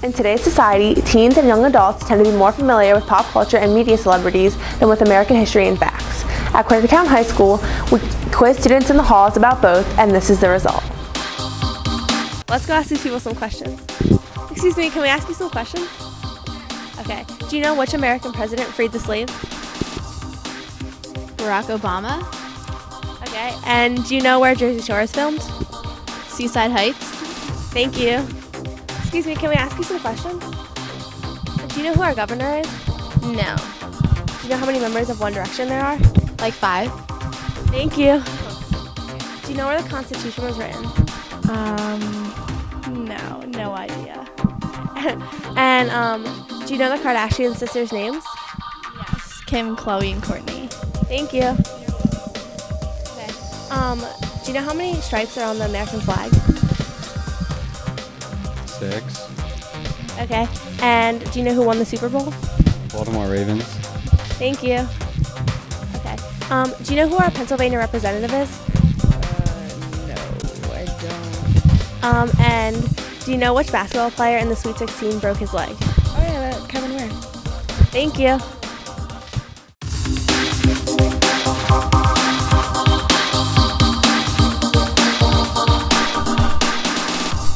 In today's society, teens and young adults tend to be more familiar with pop culture and media celebrities than with American history and facts. At Quakertown High School, we quiz students in the halls about both, and this is the result. Let's go ask these people some questions. Excuse me, can we ask you some questions? Okay. Do you know which American president freed the slaves? Barack Obama. Okay. And do you know where Jersey Shore is filmed? Seaside Heights. Thank you. Excuse me, can we ask you some questions? Do you know who our governor is? No. Do you know how many members of One Direction there are? Like 5. Thank you. Do you know where the Constitution was written? No idea. And do you know the Kardashian sisters' names? Yes, Kim, Chloe, and Courtney. Thank you. Okay. Do you know how many stripes are on the American flag? 6. Okay. And do you know who won the Super Bowl? Baltimore Ravens. Thank you. Okay. Do you know who our Pennsylvania representative is? No, I don't. And do you know which basketball player in the Sweet 16 broke his leg? Oh yeah, Kevin Ware. Thank you.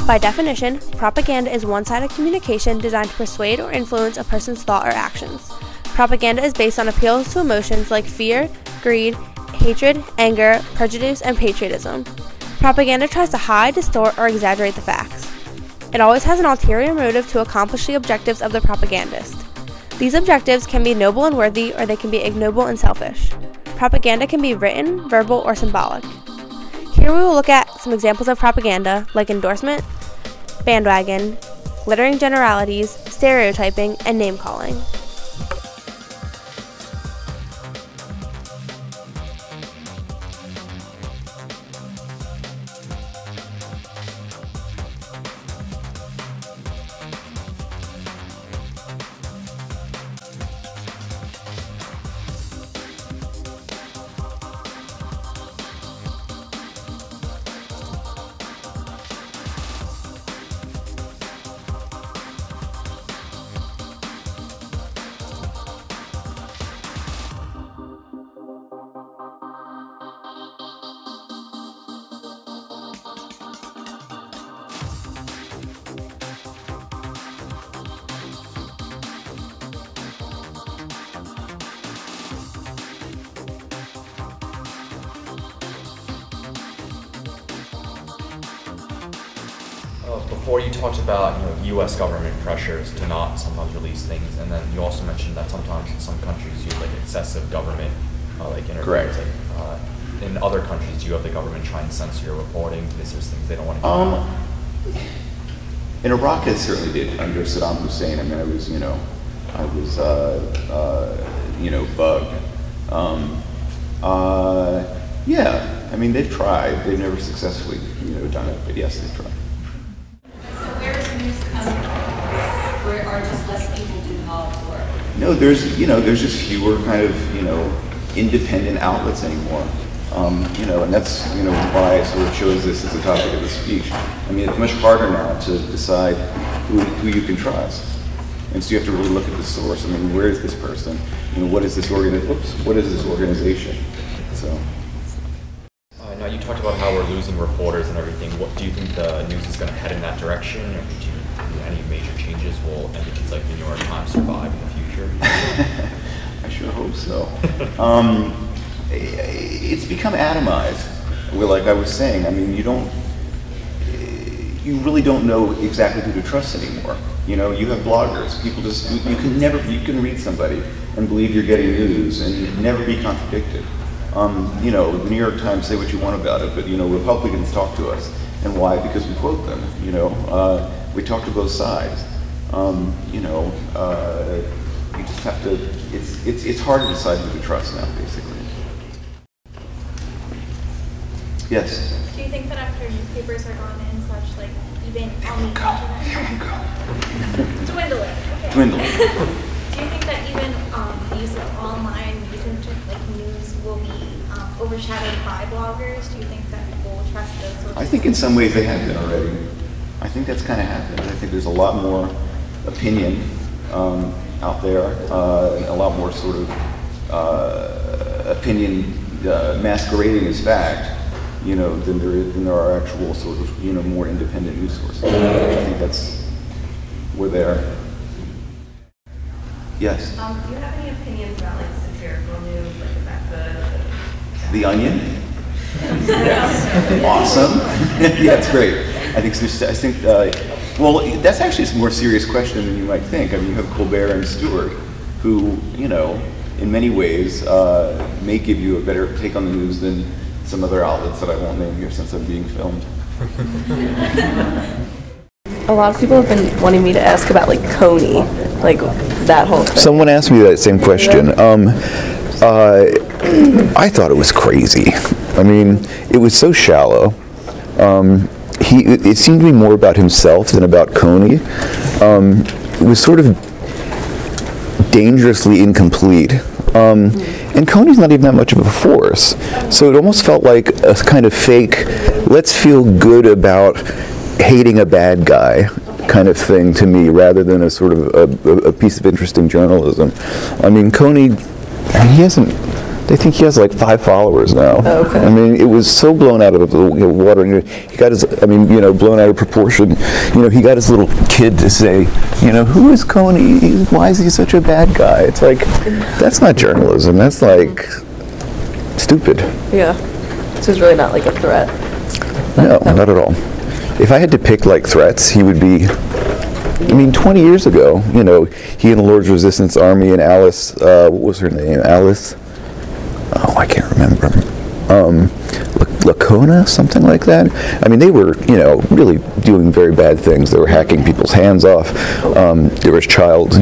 By definition, propaganda is one-sided communication designed to persuade or influence a person's thought or actions. Propaganda is based on appeals to emotions like fear, greed, hatred, anger, prejudice, and patriotism. Propaganda tries to hide, distort, or exaggerate the facts. It always has an ulterior motive to accomplish the objectives of the propagandist. These objectives can be noble and worthy, or they can be ignoble and selfish. Propaganda can be written, verbal, or symbolic. Here we will look at some examples of propaganda, like endorsement, bandwagon, glittering generalities, stereotyping, and name-calling. Before you talked about U.S. government pressures to not sometimes release things, and then you also mentioned that sometimes in some countries you have like excessive government interference. Correct. Like, in other countries, do you have the government trying to censor your reporting because there's things they don't want to do? In Iraq, it certainly did under Saddam Hussein. I mean, I was bugged. Yeah, I mean, they've tried. They've never successfully, done it, but yes, they've tried. Where are just less people do knowledge work? No, there's just fewer kind of, independent outlets anymore. And that's, why I sort of chose this as a topic of the speech. I mean, it's much harder now to decide who you can trust. And so you have to really look at the source. I mean, where is this person? What is this organization? So. Now you talked about how we're losing reporters and everything. What do you think the news is going to head in that direction, or do you think any major changes will entities like the New York Times survive in the future? I sure hope so. It's become atomized. Like I was saying, I mean, you really don't know exactly who to trust anymore. You have bloggers. People you can read somebody and believe you're getting news and never be contradicted. The New York Times say what you want about it, but Republicans talk to us, and why? Because we quote them. We talk to both sides. You just have to. It's hard to decide who to trust now, basically. Yes. Do you think that after newspapers are gone and such, like even on the internet, dwindling? Okay. Dwindling. Do you think that even the use of online news will be overshadowed by bloggers? Do you think that people will trust those? I think in some ways they have been already. I think that's kind of happened. I think there's a lot more opinion out there, a lot more sort of opinion masquerading as fact, you know, than there are actual sort of, you know, more independent news sources. I think we're there. Yes? Do you have any opinions about like satirical news? Like, is that good? The Onion? Yes. Awesome. Yeah, it's great. I think, well, that's actually a more serious question than you might think. I mean, you have Colbert and Stewart, who, you know, in many ways may give you a better take on the news than some other outlets that I won't name here since I'm being filmed. A lot of people have been wanting me to ask about like Coney, like that whole thing. Someone asked me that same question. I thought it was crazy. I mean, it was so shallow. It seemed to be more about himself than about Coney. It was sort of dangerously incomplete. And Coney's not even that much of a force. So it almost felt like a kind of fake, let's feel good about hating a bad guy kind of thing to me, rather than a sort of a piece of interesting journalism. I mean, Coney, he hasn't, they think he has like 5 followers now. Oh, okay. I mean, it was so blown out of the water. He got his, I mean, you know, blown out of proportion. You know, he got his little kid to say, you know, who is Coney? Why is he such a bad guy? It's like, that's not journalism. That's like stupid. Yeah. So it's really not like a threat. No, not at all. If I had to pick like threats, he would be, I mean, 20 years ago, you know, he and the Lord's Resistance Army and Alice, what was her name? Alice? Oh, I can't remember. Lacona, something like that. I mean, they were, you know, really doing very bad things. They were hacking people's hands off. There was child,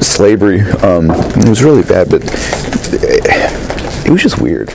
slavery. It was really bad, but it was just weird.